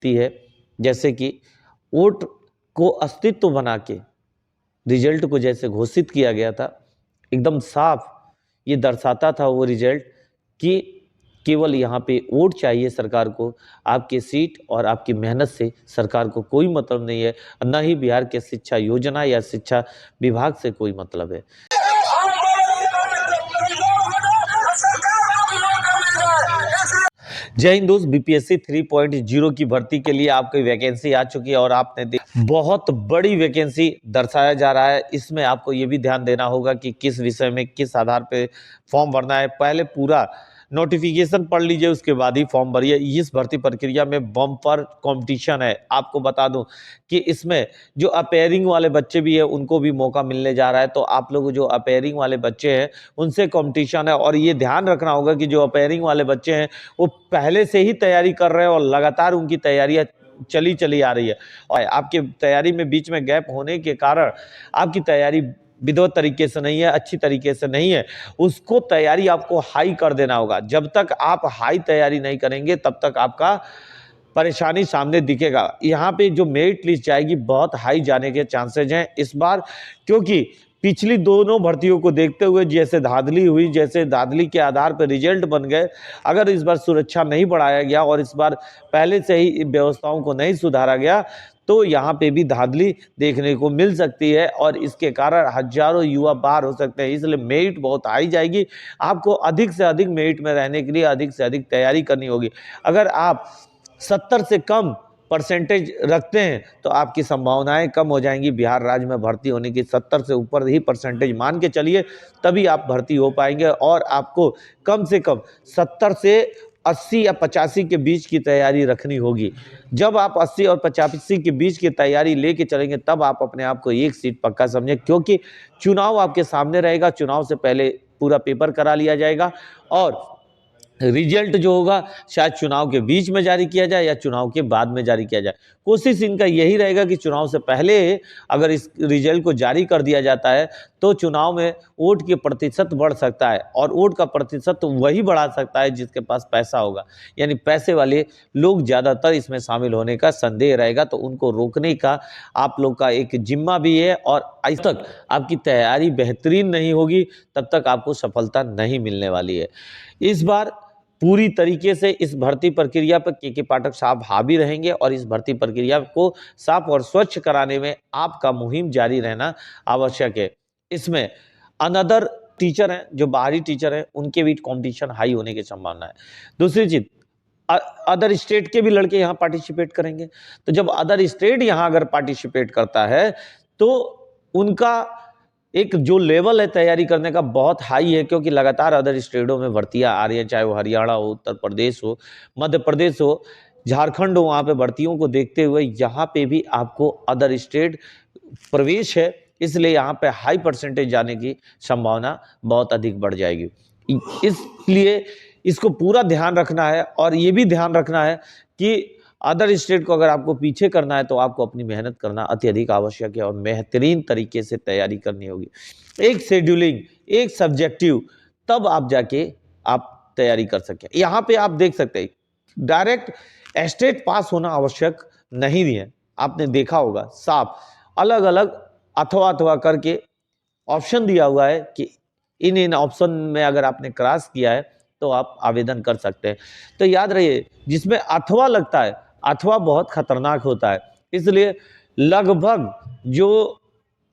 दी है, जैसे कि वोट को अस्तित्व बना के रिजल्ट को जैसे घोषित किया गया था, एकदम साफ ये दर्शाता था वो रिजल्ट कि केवल यहाँ पे वोट चाहिए सरकार को, आपके सीट और आपकी मेहनत से सरकार को कोई मतलब नहीं है, न ही बिहार के शिक्षा योजना या शिक्षा विभाग से कोई मतलब है। जय हिंद दोस्त, बीपीएससी 3.0 की भर्ती के लिए आपकी वैकेंसी आ चुकी है और आपने बहुत बड़ी वैकेंसी दर्शाया जा रहा है। इसमें आपको ये भी ध्यान देना होगा कि किस विषय में किस आधार पे फॉर्म भरना है। पहले पूरा नोटिफिकेशन पढ़ लीजिए, उसके बाद ही फॉर्म भरिए। इस भर्ती प्रक्रिया में बम्पर कंपटीशन है। आपको बता दूं कि इसमें जो अपेयरिंग वाले बच्चे भी है उनको भी मौका मिलने जा रहा है। तो आप लोग जो अपेयरिंग वाले बच्चे हैं उनसे कंपटीशन है, और ये ध्यान रखना होगा कि जो अपेयरिंग वाले बच्चे हैं वो पहले से ही तैयारी कर रहे हैं और लगातार उनकी तैयारियां चली आ रही है, और आपकी तैयारी में बीच में गैप होने के कारण आपकी तैयारी विधिवत तरीके से नहीं है, अच्छी तरीके से नहीं है, उसको तैयारी आपको हाई कर देना होगा। जब तक आप हाई तैयारी नहीं करेंगे तब तक आपका परेशानी सामने दिखेगा। यहाँ पे जो मेरिट लिस्ट जाएगी बहुत हाई जाने के चांसेज हैं इस बार, क्योंकि पिछली दोनों भर्तियों को देखते हुए जैसे धांधली हुई, जैसे धांधली के आधार पर रिजल्ट बन गए, अगर इस बार सुरक्षा नहीं बढ़ाया गया और इस बार पहले से ही व्यवस्थाओं को नहीं सुधारा गया तो यहाँ पे भी धांधली देखने को मिल सकती है और इसके कारण हजारों युवा बाहर हो सकते हैं। इसलिए मेरिट बहुत हाई जाएगी। आपको अधिक से अधिक मेरिट में रहने के लिए अधिक से अधिक तैयारी करनी होगी। अगर आप 70 से कम परसेंटेज रखते हैं तो आपकी संभावनाएं कम हो जाएंगी बिहार राज्य में भर्ती होने की। 70 से ऊपर ही परसेंटेज मान के चलिए, तभी आप भर्ती हो पाएंगे। और आपको कम से कम 70 से 80 या 85 के बीच की तैयारी रखनी होगी। जब आप 80 और 85 के बीच की तैयारी लेके चलेंगे तब आप अपने आप को एक सीट पक्का समझें, क्योंकि चुनाव आपके सामने रहेगा। चुनाव से पहले पूरा पेपर करा लिया जाएगा और रिजल्ट जो होगा शायद चुनाव के बीच में जारी किया जाए या चुनाव के बाद में जारी किया जाए। कोशिश इनका यही रहेगा कि चुनाव से पहले अगर इस रिजल्ट को जारी कर दिया जाता है तो चुनाव में वोट के प्रतिशत बढ़ सकता है, और वोट का प्रतिशत वही बढ़ा सकता है जिसके पास पैसा होगा। यानी पैसे वाले लोग ज़्यादातर इसमें शामिल होने का संदेह रहेगा, तो उनको रोकने का आप लोग का एक जिम्मा भी है। और आज तक आपकी तैयारी बेहतरीन नहीं होगी तब तक आपको सफलता नहीं मिलने वाली है। इस बार पूरी तरीके से इस भर्ती प्रक्रिया पर के पाठक साहब हावी रहेंगे और इस भर्ती प्रक्रिया को साफ और स्वच्छ कराने में आपका मुहिम जारी रहना आवश्यक है। इसमें अनदर टीचर हैं, जो बाहरी टीचर हैं, उनके भी कंपटीशन हाई होने की संभावना है। दूसरी चीज, अदर स्टेट के भी लड़के यहाँ पार्टिसिपेट करेंगे। तो जब अदर स्टेट यहाँ अगर पार्टिसिपेट करता है तो उनका एक जो लेवल है तैयारी करने का बहुत हाई है, क्योंकि लगातार अदर स्टेटों में भर्तियां आ रही हैं, चाहे वो हरियाणा हो, उत्तर प्रदेश हो, मध्य प्रदेश हो, झारखंड हो। वहाँ पे भर्तियों को देखते हुए यहाँ पे भी आपको अदर स्टेट प्रवेश है, इसलिए यहाँ पे हाई परसेंटेज जाने की संभावना बहुत अधिक बढ़ जाएगी। इसलिए इसको पूरा ध्यान रखना है, और ये भी ध्यान रखना है कि अदर स्टेट को अगर आपको पीछे करना है तो आपको अपनी मेहनत करना अत्यधिक आवश्यक है और बेहतरीन तरीके से तैयारी करनी होगी। एक शेड्यूलिंग, एक सब्जेक्टिव, तब आप जाके आप तैयारी कर सकें। यहाँ पे आप देख सकते हैं डायरेक्ट स्टेट पास होना आवश्यक नहीं है। आपने देखा होगा साफ अलग अलग अथवा करके ऑप्शन दिया हुआ है कि इन ऑप्शन में अगर आपने क्रॉस किया है तो आप आवेदन कर सकते हैं। तो याद रहिए, जिसमें अथवा लगता है, अथवा बहुत खतरनाक होता है। इसलिए लगभग जो,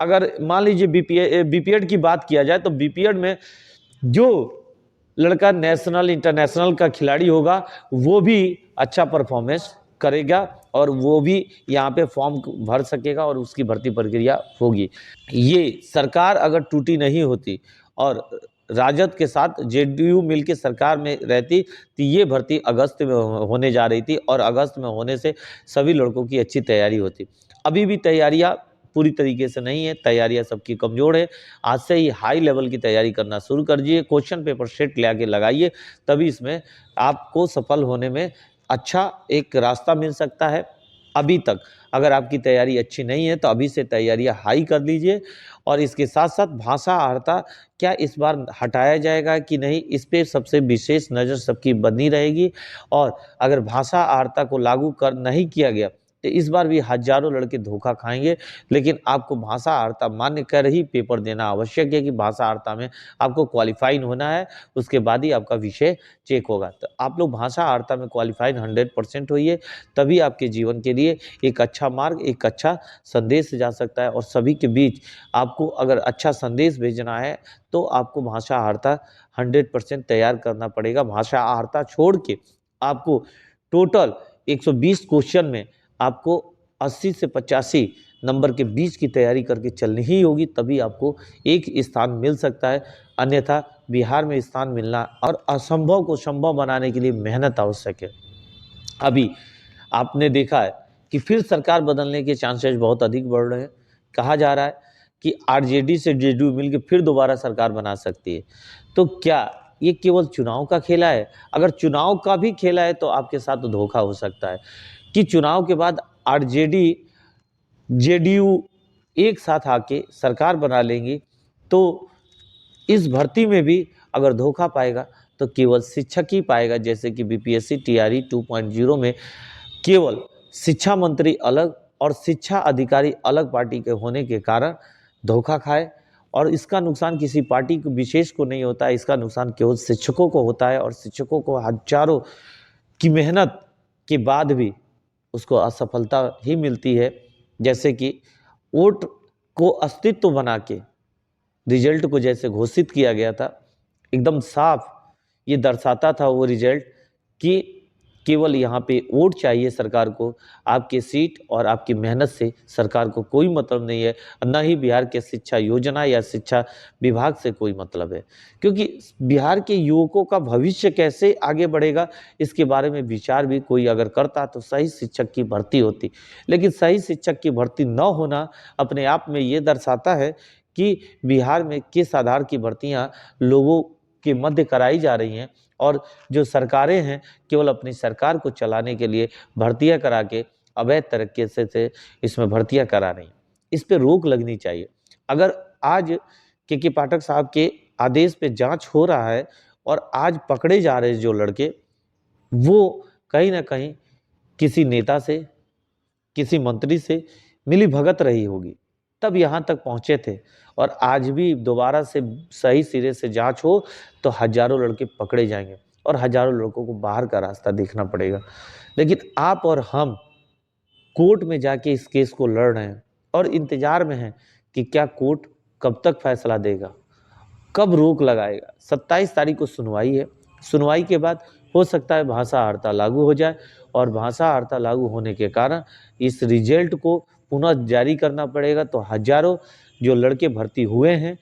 अगर मान लीजिए बीपीएड की बात किया जाए तो बीपीएड में जो लड़का नेशनल इंटरनेशनल का खिलाड़ी होगा वो भी अच्छा परफॉर्मेंस करेगा और वो भी यहाँ पे फॉर्म भर सकेगा और उसकी भर्ती प्रक्रिया होगी। ये सरकार अगर टूटी नहीं होती और राजद के साथ जेडीयू मिलकर सरकार में रहती तो ये भर्ती अगस्त में होने जा रही थी, और अगस्त में होने से सभी लड़कों की अच्छी तैयारी होती। अभी भी तैयारियां पूरी तरीके से नहीं है, तैयारियां सबकी कमज़ोर है। आज से ही हाई लेवल की तैयारी करना शुरू कर दीजिए, क्वेश्चन पेपर सेट ले आके लगाइए, तभी इसमें आपको सफल होने में अच्छा एक रास्ता मिल सकता है। अभी तक अगर आपकी तैयारी अच्छी नहीं है तो अभी से तैयारियां हाई कर लीजिए। और इसके साथ साथ भाषा अर्हता क्या इस बार हटाया जाएगा कि नहीं, इस पे सबसे विशेष नज़र सबकी बनी रहेगी। और अगर भाषा अर्हता को लागू कर नहीं किया गया तो इस बार भी हजारों लड़के धोखा खाएंगे। लेकिन आपको भाषा अर्हता मान्य कर ही पेपर देना आवश्यक है कि भाषा अर्हता में आपको क्वालिफाइड होना है, उसके बाद ही आपका विषय चेक होगा। तो आप लोग भाषा अर्हता में क्वालिफाइड 100% होइए, तभी आपके जीवन के लिए एक अच्छा मार्ग, एक अच्छा संदेश जा सकता है। और सभी के बीच आपको अगर अच्छा संदेश भेजना है तो आपको भाषा अर्हता 100% तैयार करना पड़ेगा। भाषा अर्हता छोड़ के आपको टोटल 120 क्वेश्चन में आपको 80 से 85 नंबर के बीच की तैयारी करके चलनी ही होगी, तभी आपको एक स्थान मिल सकता है। अन्यथा बिहार में स्थान मिलना और असंभव को संभव बनाने के लिए मेहनत आवश्यक है। अभी आपने देखा है कि फिर सरकार बदलने के चांसेस बहुत अधिक बढ़ रहे हैं। कहा जा रहा है कि आरजेडी से जेडीयू मिलकर फिर दोबारा सरकार बना सकती है। तो क्या ये केवल चुनाव का खेला है? अगर चुनाव का भी खेला है तो आपके साथ तो धोखा हो सकता है कि चुनाव के बाद आरजेडी जेडीयू एक साथ आके सरकार बना लेंगी। तो इस भर्ती में भी अगर धोखा पाएगा तो केवल शिक्षक ही पाएगा, जैसे कि बीपीएससी टीआरई 2.0 में केवल शिक्षा मंत्री अलग और शिक्षा अधिकारी अलग पार्टी के होने के कारण धोखा खाए। और इसका नुकसान किसी पार्टी को विशेष को नहीं होता है, इसका नुकसान केवल शिक्षकों को होता है। और शिक्षकों को हजारों की मेहनत के बाद भी उसको असफलता ही मिलती है। जैसे कि वोट को अस्तित्व बना के रिजल्ट को जैसे घोषित किया गया था, एकदम साफ ये दर्शाता था वो रिजल्ट कि केवल यहाँ पे वोट चाहिए सरकार को, आपके सीट और आपकी मेहनत से सरकार को कोई मतलब नहीं है। न ही बिहार के शिक्षा योजना या शिक्षा विभाग से कोई मतलब है, क्योंकि बिहार के युवकों का भविष्य कैसे आगे बढ़ेगा इसके बारे में विचार भी कोई अगर करता तो सही शिक्षक की भर्ती होती। लेकिन सही शिक्षक की भर्ती न होना अपने आप में ये दर्शाता है कि बिहार में किस आधार की भर्तियां लोगों के मध्य कराई जा रही हैं। और जो सरकारें हैं केवल अपनी सरकार को चलाने के लिए भर्तियां करा के अवैध तरीके से इसमें भर्तियां करा रही हैं। इस पे रोक लगनी चाहिए। अगर आज के पाठक साहब के आदेश पे जांच हो रहा है और आज पकड़े जा रहे जो लड़के, वो कहीं ना कहीं किसी नेता से, किसी मंत्री से मिली भगत रही होगी, तब यहाँ तक पहुँचे थे। और आज भी दोबारा से सही सिरे से जांच हो तो हजारों लड़के पकड़े जाएंगे और हजारों लड़कों को बाहर का रास्ता देखना पड़ेगा। लेकिन आप और हम कोर्ट में जाके इस केस को लड़ रहे हैं और इंतजार में हैं कि क्या कोर्ट कब तक फैसला देगा, कब रोक लगाएगा। 27 तारीख को सुनवाई है। सुनवाई के बाद हो सकता है भाषा अर्हता लागू हो जाए और भाषा अर्हता लागू होने के कारण इस रिजल्ट को पुनः जारी करना पड़ेगा। तो हजारों जो लड़के भर्ती हुए हैं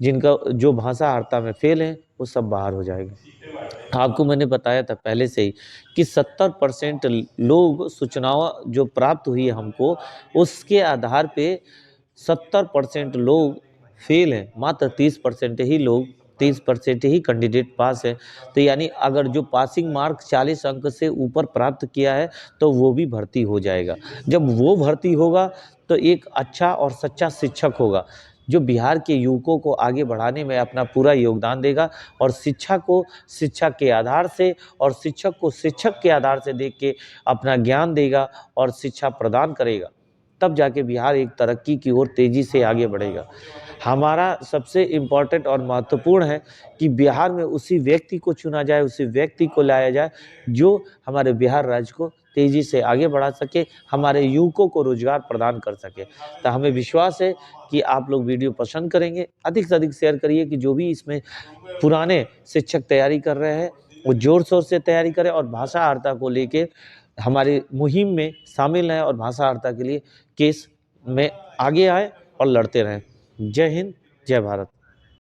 जिनका जो भाषा अर्हता में फेल है वो सब बाहर हो जाएगा। आपको मैंने बताया था पहले से ही कि 70% लोग सूचनाओं जो प्राप्त हुई है हमको, उसके आधार पे 70% लोग फेल हैं, मात्र 30% ही कैंडिडेट पास है। तो यानी अगर जो पासिंग मार्क 40 अंक से ऊपर प्राप्त किया है तो वो भी भर्ती हो जाएगा। जब वो भर्ती होगा तो एक अच्छा और सच्चा शिक्षक होगा जो बिहार के युवकों को आगे बढ़ाने में अपना पूरा योगदान देगा और शिक्षा को शिक्षा के आधार से और शिक्षक को शिक्षक के आधार से देख के अपना ज्ञान देगा और शिक्षा प्रदान करेगा। तब जाके बिहार एक तरक्की की ओर तेजी से आगे बढ़ेगा। हमारा सबसे इम्पोर्टेंट और महत्वपूर्ण है कि बिहार में उसी व्यक्ति को चुना जाए, उसी व्यक्ति को लाया जाए जो हमारे बिहार राज्य को तेजी से आगे बढ़ा सके, हमारे युवकों को रोजगार प्रदान कर सके। तो हमें विश्वास है कि आप लोग वीडियो पसंद करेंगे। अधिक से अधिक शेयर करिए कि जो भी इसमें पुराने शिक्षक तैयारी कर रहे हैं वो जोर शोर से तैयारी करें और भाषा अर्हता को लेके हमारी मुहिम में शामिल हैं और भाषा अर्हता के लिए केस में आगे आए और लड़ते रहें। जय हिंद, जय भारत।